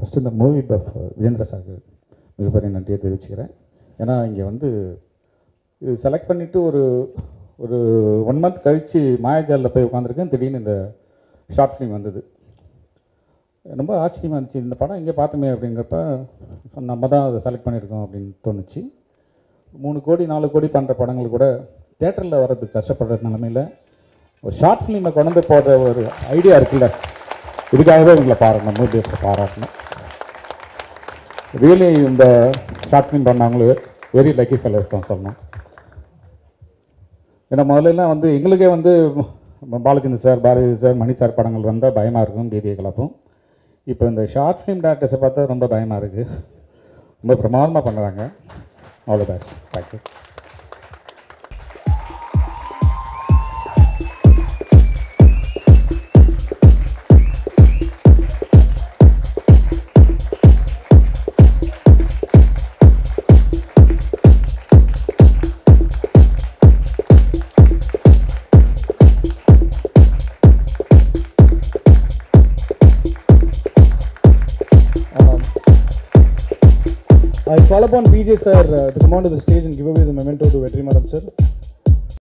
First இந்த movie buff Vijender சாருக்கு மிகப்பெரிய நன்றியை தெரிவிச்சுக்கிறேன். ஏன்னா இங்கே வந்து இது செலக்ட் பண்ணிவிட்டு ஒரு ஒரு 1 மந்த் கழித்து மாயாஜாலில் போய் உட்காந்துருக்கேன். திடீர்னு இந்த ஷார்ட் ஃபிலிம் வந்தது. ரொம்ப ஆச்சரியமாக இருந்துச்சு. இந்த படம் எங்கே பார்த்தோமே அப்படிங்கிறப்ப நம்ம தான் அதை செலக்ட் பண்ணியிருக்கோம் அப்படின்னு தோணுச்சு. 3 கோடி 4 கோடி பண்ணுற படங்கள் கூட தேட்டரில் வர்றதுக்கு கஷ்டப்படுற நிலமையில் ஒரு ஷார்ட் ஃபிலிமை கொண்டு போடுற ஒரு ஐடியா இருக்குல்ல, இதுக்காகவே உங்களை பாராட்டணும், மூவிஸை பாராட்டணும். ரியலி இந்த ஷார்ட் ஃபிலிம் பண்ணவங்களே வெரி லக்கி ஃபெல்லர்ஸ் தான் சொல்லணும். ஏன்னா முதல்லலாம் வந்து எங்களுக்கே வந்து பாலச்சந்திர சார், பாரதி சார், மணி சார் படங்கள் வந்தால் பயமாக இருக்கும், பீதியை கலப்பும். இப்போ இந்த ஷார்ட் ஃபிலிம் டேரக்டர்ஸை பார்த்தா ரொம்ப பயமாக இருக்குது. ரொம்ப பிரமாதமாக பண்ணுறாங்க. All the best. Thank you. I call upon PJ sir to come onto the stage and give away the memento to Vetrimaran sir.